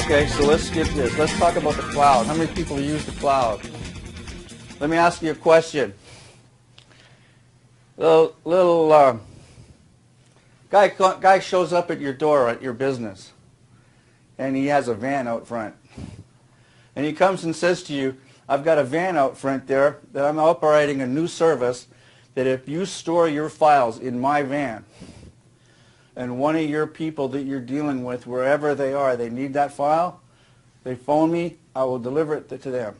Okay, so let's skip this. Let's talk about the cloud. How many people use the cloud? Let me ask you a question. Little guy shows up at your door at your business, and he has a van out front. And he comes and says to you, I've got a van out front there that I'm operating a new service that if you store your files in my van, and one of your people that you're dealing with, wherever they are, they need that file, they phone me, I will deliver it to them.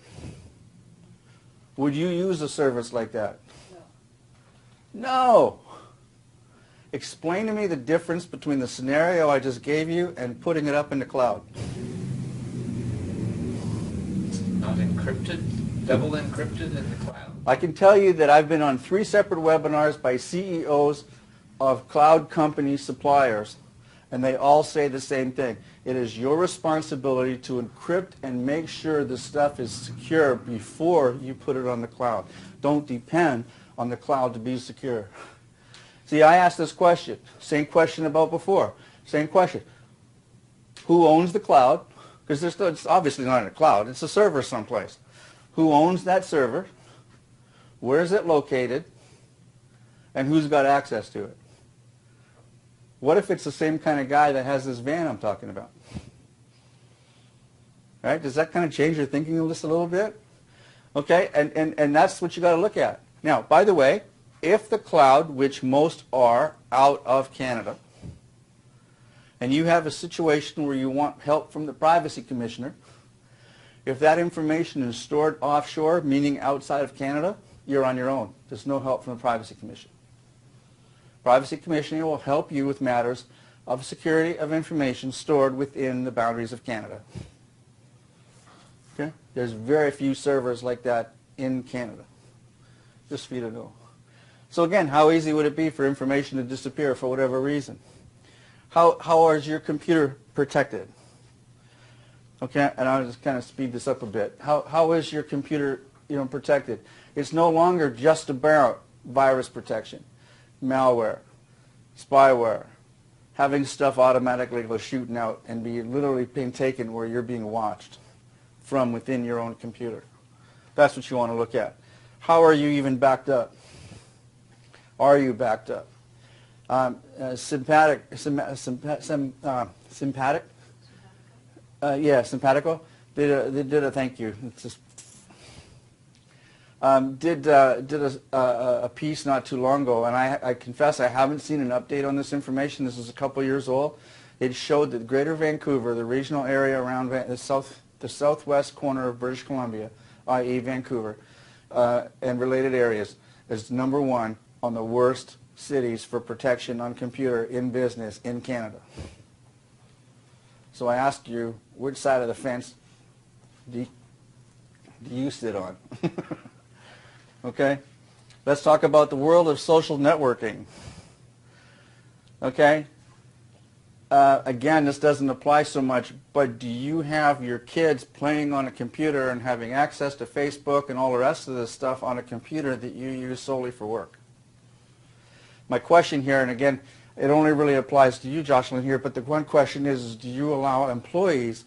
Would you use a service like that? No. No. Explain to me the difference between the scenario I just gave you and putting it up in the cloud. Not encrypted, double encrypted in the cloud. I can tell you that I've been on 3 separate webinars by CEOs of cloud company suppliers, and they all say the same thing. It is your responsibility to encrypt and make sure the stuff is secure before you put it on the cloud. Don't depend on the cloud to be secure. See, I asked this question, same question about before, same question. Who owns the cloud? Because it's obviously not in a cloud, it's a server someplace. Who owns that server? Where is it located? And who's got access to it? What if it's the same kind of guy that has this van I'm talking about? Right? Does that kind of change your thinking just a little bit? Okay, and that's what you got to look at. Now, by the way, if the cloud, which most are out of Canada, and you have a situation where you want help from the Privacy Commissioner, if that information is stored offshore, meaning outside of Canada, you're on your own. There's no help from the Privacy Commission. Privacy Commissioner will help you with matters of security of information stored within the boundaries of Canada. Okay? There's very few servers like that in Canada, just for you to know. So again, how easy would it be for information to disappear for whatever reason? How is your computer protected? Okay, and I'll just kind of speed this up a bit. How is your computer, protected? It's no longer just about virus protection. Malware, spyware, having stuff automatically go shooting out and be literally being taken where you're being watched from within your own computer. That's what you want to look at. How are you even backed up? Are you backed up? Sympatico? Did a thank you. It's just did a piece not too long ago, and I confess I haven't seen an update on this information. This is a couple years old. It showed that Greater Vancouver, the regional area around the southwest corner of British Columbia, i.e. Vancouver, and related areas, is #1 on the worst cities for protection on computer in business in Canada. So I ask you, which side of the fence do you sit on? Okay, let's talk about the world of social networking. Okay, again, this doesn't apply so much, but do you have your kids playing on a computer and having access to Facebook and all the rest of this stuff on a computer that you use solely for work? My question here, and again, it only really applies to you, Jocelyn, here, but the one question is do you allow employees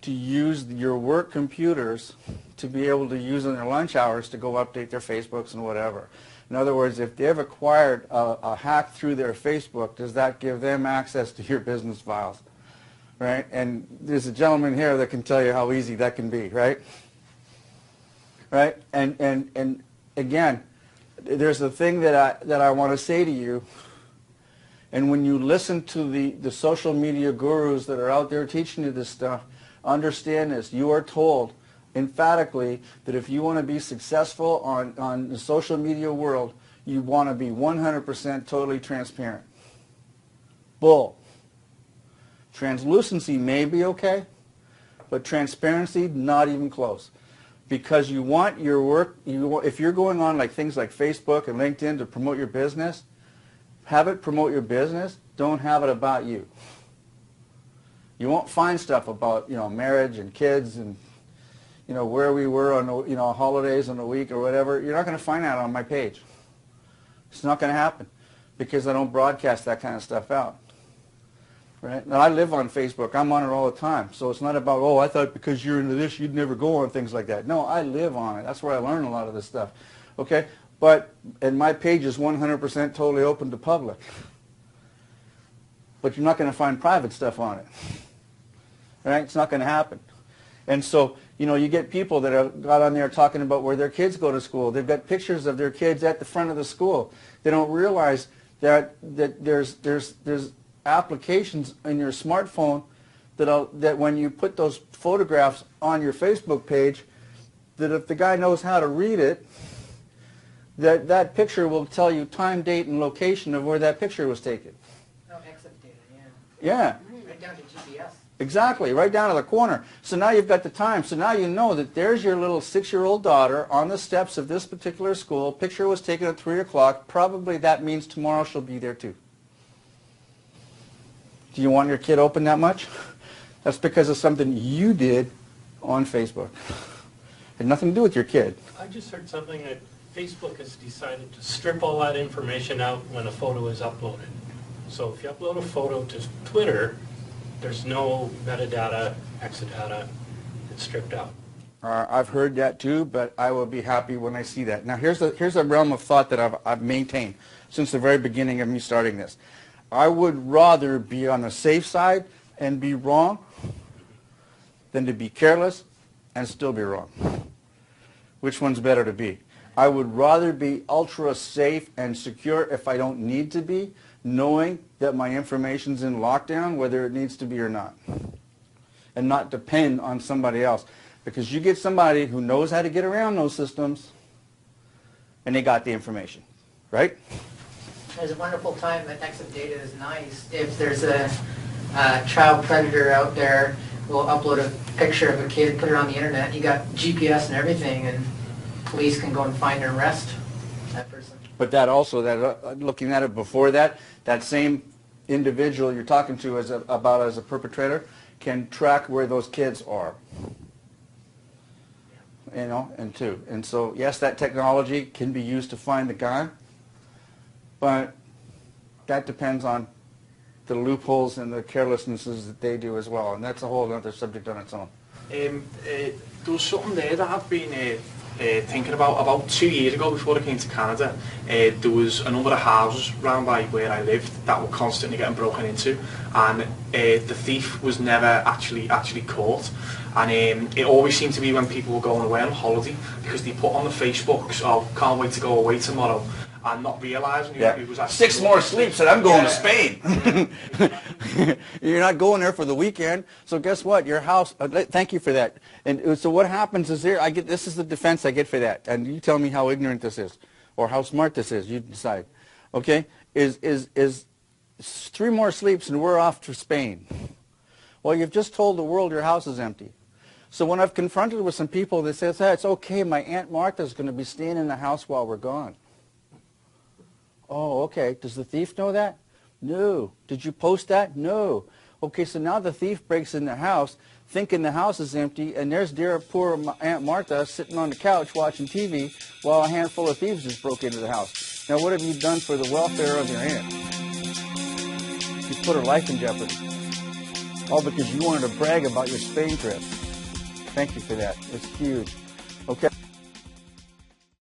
to use your work computers to be able to use in their lunch hours to go update their Facebooks and whatever? In other words, if they've acquired a hack through their Facebook, does that give them access to your business files? Right? And there's a gentleman here that can tell you how easy that can be, right? Right? And again, there's a thing that I want to say to you, and when you listen to the social media gurus that are out there teaching you this stuff, understand this. You are told emphatically that if you want to be successful on the social media world, you want to be 100% totally transparent. Bull. Translucency may be okay, but transparency, not even close. because you want your work, if you're going on like things like Facebook and LinkedIn to promote your business, have it promote your business, don't have it about you. You won't find stuff about, marriage and kids and, where we were on, holidays on the week or whatever. You're not going to find that on my page. It's not going to happen because I don't broadcast that kind of stuff out. Right? Now, I live on Facebook. I'm on it all the time. So it's not about, I thought because you're into this, you'd never go on things like that. No, I live on it. That's where I learn a lot of this stuff. Okay? And my page is 100% totally open to public. But you're not going to find private stuff on it. Right? It's not going to happen. And so, you get people that have got on there talking about where their kids go to school. They've got pictures of their kids at the front of the school. They don't realize that there's applications in your smartphone that when you put those photographs on your Facebook page, that if the guy knows how to read it, that picture will tell you time, date, and location of where that picture was taken. Oh, exit data, Yeah. right down to GPS. Exactly, right down to the corner. So now you've got the time. So now you know that there's your little 6-year-old daughter on the steps of this particular school. Picture was taken at 3 o'clock. Probably that means tomorrow she'll be there too. Do you want your kid open that much? That's because of something you did on Facebook. Had nothing to do with your kid. I just heard something that Facebook has decided to strip all that information out when a photo is uploaded. So if you upload a photo to Twitter, there's no metadata, exadata. It's stripped out. I've heard that too, but I will be happy when I see that. Now here's a realm of thought that I've maintained since the very beginning of me starting this. I would rather be on the safe side and be wrong than to be careless and still be wrong. Which one's better to be? I would rather be ultra safe and secure if I don't need to be, knowing that my information's in lockdown, whether it needs to be or not, and not depend on somebody else. Because you get somebody who knows how to get around those systems, and they got the information, right? There's a wonderful time that exit data is nice. If there's a child predator out there, we'll upload a picture of a kid, put it on the internet, you got GPS and everything, and police can go and find and arrest that person. But that also, looking at it before that same individual you're talking to as a perpetrator can track where those kids are. And so yes, that technology can be used to find the guy, but that depends on the loopholes and the carelessnesses that they do as well, and that's a whole other subject on its own. There was something there that I've been thinking about 2 years ago before I came to Canada. There was a number of houses round by where I lived that were constantly getting broken into, and the thief was never actually caught. And it always seemed to be when people were going away on holiday, because they put on the Facebooks, "Oh, can't wait to go away tomorrow," and not realising it was actually 6 more sleeps and I'm going to Spain. You're not going there for the weekend. So guess what? Your house, thank you for that. And so what happens is this is the defense I get for that. And you tell me how ignorant this is or how smart this is. You decide. Okay? Is 3 more sleeps and we're off to Spain. Well, you've just told the world your house is empty. So when I've confronted with some people that says, "Hey, it's okay, my Aunt Martha's going to be staying in the house while we're gone." Oh, okay. Does the thief know that? No. Did you post that? No. Okay, so now the thief breaks in the house, thinking the house is empty, and there's dear poor Aunt Martha sitting on the couch watching TV while a handful of thieves just broke into the house. Now, what have you done for the welfare of your aunt? You put her life in jeopardy. All because you wanted to brag about your Spain trip. Thank you for that. It's huge. Okay.